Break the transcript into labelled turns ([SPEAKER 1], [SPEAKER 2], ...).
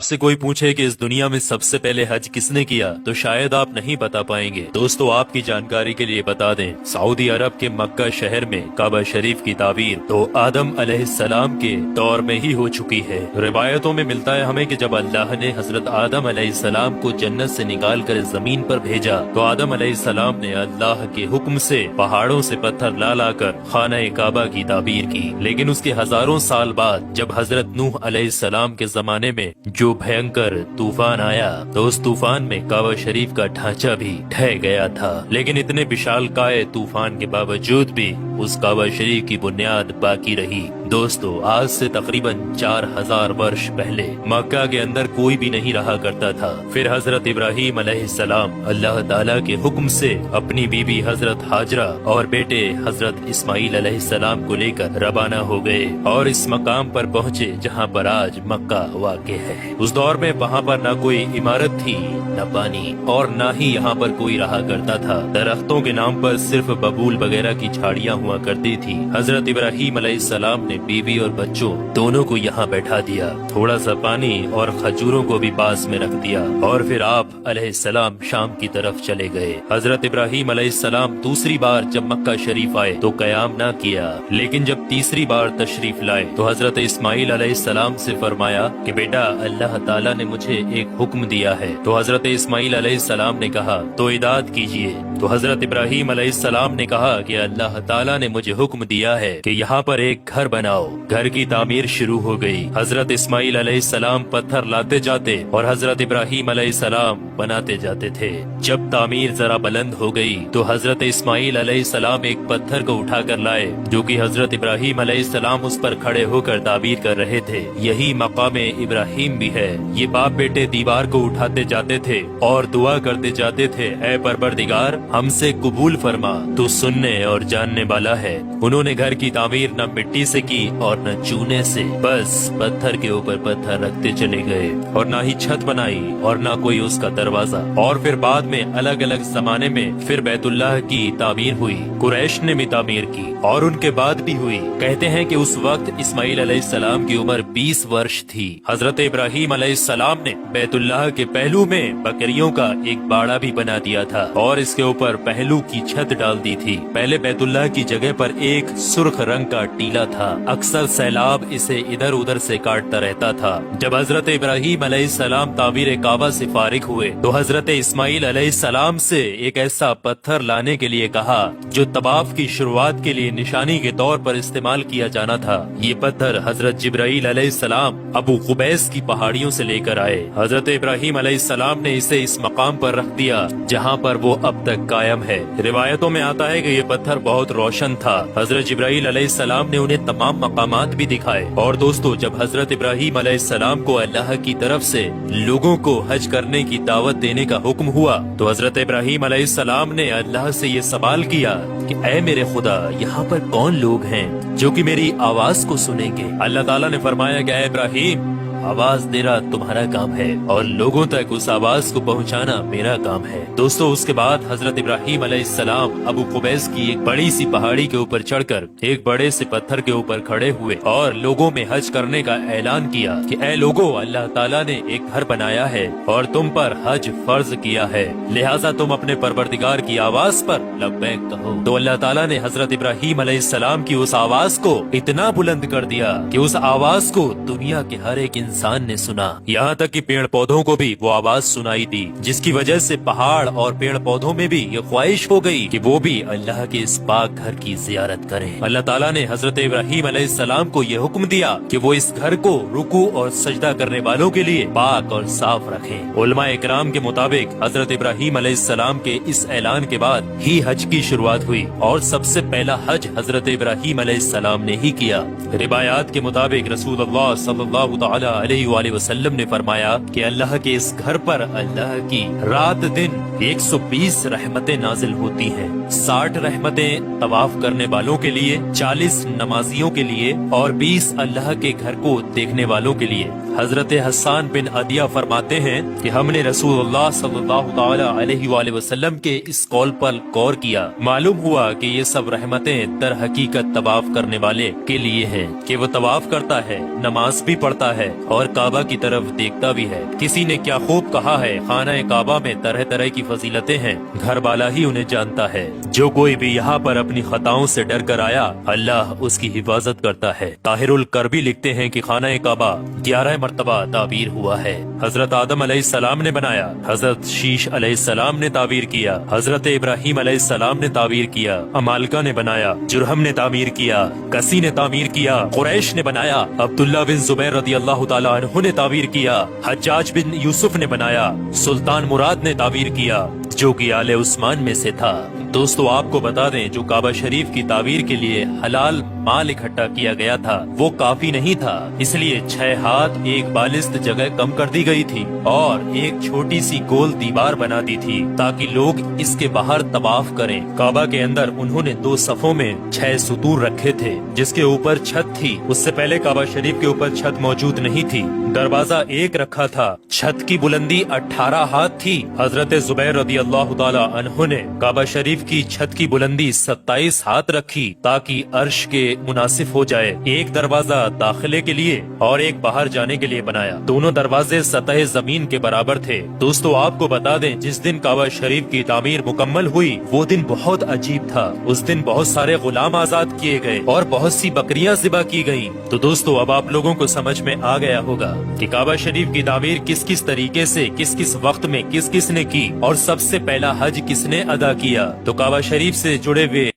[SPEAKER 1] आपसे कोई पूछे कि इस दुनिया में सबसे पहले हज किसने किया तो शायद आप नहीं बता पाएंगे। दोस्तों, आपकी जानकारी के लिए बता दें, सऊदी अरब के मक्का शहर में काबा शरीफ की ताबीर तो आदम अलैहिस्सलाम के दौर में ही हो चुकी है। रिवायतों में मिलता है हमें कि जब अल्लाह ने हजरत आदम अलैहिस्सलाम को जन्नत से निकाल कर जमीन पर भेजा तो आदम अलैहिस्सलाम ने अल्लाह के हुक्म से पहाड़ों से पत्थर ला लाकर खाना काबा की ताबीर की। लेकिन उसके हजारों साल बाद जब हजरत नूह अलैहिस्सलाम के जमाने में जो भयंकर तूफान आया तो उस तूफान में काबा शरीफ का ढांचा भी ढह गया था। लेकिन इतने विशालकाय तूफान के बावजूद भी उस काबा शरीफ की बुनियाद बाकी रही। दोस्तों, आज से तकरीबन 4000 वर्ष पहले मक्का के अंदर कोई भी नहीं रहा करता था। फिर हजरत इब्राहीम अलैहिस्सलाम अल्लाह ताला के हुक्म से अपनी बीबी हजरत हाजरा और बेटे हजरत इस्माइल अलैहिस्सलाम को लेकर रवाना हो गए और इस मकाम पर पहुँचे जहाँ पर आज मक्का वाक़ है। उस दौर में वहाँ पर न कोई इमारत थी, न पानी और न ही यहाँ पर कोई रहा करता था। दरख्तों के नाम पर सिर्फ बबूल वगैरह की झाड़ियाँ हुआ करती थी। हजरत इब्राहीम अलैहिस्सलाम ने बीवी और बच्चों दोनों को यहाँ बैठा दिया, थोड़ा सा पानी और खजूरों को भी पास में रख दिया और फिर आप अलैहिस्सलाम शाम की तरफ चले गए। हजरत इब्राहीम अलैहिस्सलाम दूसरी बार जब मक्का शरीफ आए तो कयाम ना किया, लेकिन जब तीसरी बार तशरीफ लाए तो हजरत इस्माइल अलैहिस्सलाम से फरमाया कि बेटा, अल्लाह ताला ने मुझे एक हुक्म दिया है। तो हजरत इस्माइल अलैहिस्सलाम ने कहा तो इदात कीजिए। तो हजरत इब्राहीम अलैहिस्सलाम ने कहा कि अल्लाह ताला ने मुझे हुक्म दिया है कि यहाँ पर एक घर बनाओ। घर की तामीर शुरू हो गई। हजरत इस्माइल अलैहिस्सलाम पत्थर लाते जाते और हजरत इब्राहीम अलैहिस्सलाम बनाते जाते थे। जब तामीर जरा बुलंद हो गई तो हजरत इस्माइल अलैहिस्सलाम एक पत्थर को उठाकर लाए जो कि हजरत इब्राहीम अलैहिस्सलाम उस पर खड़े होकर ताबीर कर रहे थे। यही मकामे इब्राहीम भी है। ये बाप बेटे दीवार को उठाते जाते थे और दुआ करते जाते थे, ऐ परवरदिगार, हमसे कबूल फरमा, तू सुनने और जानने वाला है। उन्होंने घर की तामीर न मिट्टी से की और न चूने से, बस पत्थर के ऊपर पत्थर रखते चले गए और ना ही छत बनाई और ना कोई उसका दरवाजा। और फिर बाद में अलग अलग जमाने में फिर बैतुल्लाह की तामीर हुई, कुरैश ने भी तामीर की और उनके बाद भी हुई। कहते हैं कि उस वक्त इस्माइल अलैहिस्सलाम की उम्र 20 वर्ष थी। हजरत इब्राहीम अलैहिस्सलाम ने बैतुल्लाह के पहलू में बकरियों का एक बाड़ा भी बना दिया था और इसके ऊपर पहलू की छत डाल दी थी। पहले बैतुल्लाह की जगह पर एक सुर्ख रंग का टीला था। अक्सर सैलाब इसे इधर उधर से काटता रहता था। जब हजरत इब्राहीम अलैहिस्सलाम ताबीर काबा से फारिग हुए तो हजरत इस्माइल अलैहिस्सलाम से एक ऐसा पत्थर लाने के लिए कहा जो तवाफ की शुरुआत के लिए निशानी के तौर पर इस्तेमाल किया जाना था। ये पत्थर हजरत जिब्राईल अलैहिस्सलाम अबू कुबैस की पहाड़ियों से लेकर आए। हजरत इब्राहीम अलैहिस्सलाम ने इसे इस मकाम पर रख दिया जहाँ पर वो अब तक कायम है। रिवायतों में आता है कि ये पत्थर बहुत रोशन था। हजरत जिब्राईल अलैहिस्सलाम ने उन्हें तमाम मकामात भी दिखाए। और दोस्तों, जब हजरत इब्राहीम अलैहिस्सलाम को अल्लाह की तरफ से लोगों को हज करने की दावत देने का हुक्म हुआ तो हजरत इब्राहीम अलैहिस्सलाम ने अल्लाह से ये सवाल किया कि ऐ मेरे खुदा, यहाँ पर कौन लोग हैं जो कि मेरी आवाज को सुनेंगे। अल्लाह ताला ने फरमाया कि ऐ इब्राहीम, आवाज देना तुम्हारा काम है और लोगों तक उस आवाज को पहुंचाना मेरा काम है। दोस्तों, उसके बाद हजरत इब्राहीम अलैहिस्सलाम अबू कुबैस की एक बड़ी सी पहाड़ी के ऊपर चढ़कर एक बड़े से पत्थर के ऊपर खड़े हुए और लोगों में हज करने का ऐलान किया कि ऐ लोगों, अल्लाह ताला ने एक घर बनाया है और तुम पर हज फर्ज किया है, लिहाजा तुम अपने परवरदिगार की आवाज पर लब्बैक कहो। तो अल्लाह ताला ने हजरत इब्राहीम अलैहिस्सलाम की उस आवाज को इतना बुलंद कर दिया कि उस आवाज को दुनिया के हर एक इंसान ने सुना। यहाँ तक कि पेड़ पौधों को भी वो आवाज सुनाई दी, जिसकी वजह से पहाड़ और पेड़ पौधों में भी ये ख्वाहिश हो गई कि वो भी अल्लाह के इस पाक घर की जियारत करें। अल्लाह ताला ने हजरत इब्राहीम अलैहिस्सलाम को ये हुक्म दिया कि वो इस घर को रुकू और सजदा करने वालों के लिए पाक और साफ रखें। उलमा इकराम के मुताबिक हजरत इब्राहीम अलैहिस्सलाम के इस ऐलान के बाद ही हज की शुरुआत हुई और सबसे पहला हज हजरत इब्राहीम अलैहिस्सलाम ने ही किया। रिवायात के मुताबिक रसूलुल्लाह सल्लल्लाहु तआला अलैहि वसल्लम ने फरमाया कि अल्लाह के इस घर पर अल्लाह की रात दिन 120 रहमतें नाजिल होती हैं। 60 रहमतें तवाफ करने वालों के लिए, 40 नमाजियों के लिए और 20 अल्लाह के घर को देखने वालों के लिए। हजरत हसन बिन अदिया फरमाते हैं कि हमने रसूलुल्लाह सल्लल्लाहु तआला अलैहि वसल्लम के इस कौल पर गौर किया। मालूम हुआ कि ये सब रहमतें दर हकीकत तवाफ करने वाले के लिए हैं कि वो तवाफ करता है, नमाज भी पढ़ता है اور काबा की तरफ देखता भी है। किसी ने क्या खूब कहा है, खाना काबा में तरह तरह की फजीलतें हैं, घर वाला ही उन्हें जानता है। जो कोई भी यहाँ पर अपनी खताओं से डर कर आया, अल्लाह उसकी हिफाजत करता है। ताहिरुल करबी लिखते हैं कि खाना काबा 11 मरतबा ताबीर हुआ है। हजरत आदम अलैहिस्सलाम ने बनाया, हजरत शीश अलैहिस्सलाम ने ताबीर किया, हजरत इब्राहिम अलैहिस्सलाम ने ताबीर किया, अमालका ने बनाया, जुरहम ने तामीर किया, कसी ने तामीर किया, कुरैश ने बनाया, अब्दुल्ला बिन जुबैर रदियल्लाहु ताला अन्हु ने ताबीर किया, हज्जाज बिन यूसुफ ने बनाया, सुल्तान मुराद ने ताबीर किया, जो कि आले उस्मान में से था। दोस्तों आपको बता दें, जो काबा शरीफ की ताबीर के लिए हलाल माल इकट्ठा किया गया था वो काफी नहीं था, इसलिए 6 हाथ एक बालिस्त जगह कम कर दी गई थी और एक छोटी सी गोल दीवार बना दी थी ताकि लोग इसके बाहर तवाफ करें। काबा के अंदर उन्होंने 2 सफों में 6 सुतूर रखे थे जिसके ऊपर छत थी। उससे पहले काबा शरीफ के ऊपर छत मौजूद नहीं थी। दरवाजा एक रखा था। छत की बुलंदी 18 हाथ थी। हजरत जुबैर रदियल्लाहु ताला अन्हु ने काबा शरीफ की छत की बुलंदी 27 हाथ रखी ताकि अर्श के मुनासिब हो जाए। एक दरवाजा दाखिले के लिए और एक बाहर जाने के लिए बनाया। दोनों दरवाजे सतह जमीन के बराबर थे। दोस्तों आपको बता दें, जिस दिन काबा शरीफ की तामीर मुकम्मल हुई वो दिन बहुत अजीब था। उस दिन बहुत सारे गुलाम आजाद किए गए और बहुत सी बकरियां ज़िबा की गयी। तो दोस्तों अब आप लोगों को समझ में आ गया होगा कि काबा शरीफ की तामीर किस किस तरीके से किस किस वक्त में किस किस ने की और सबसे पहला हज किसने अदा किया। तो काबा शरीफ से जुड़े हुए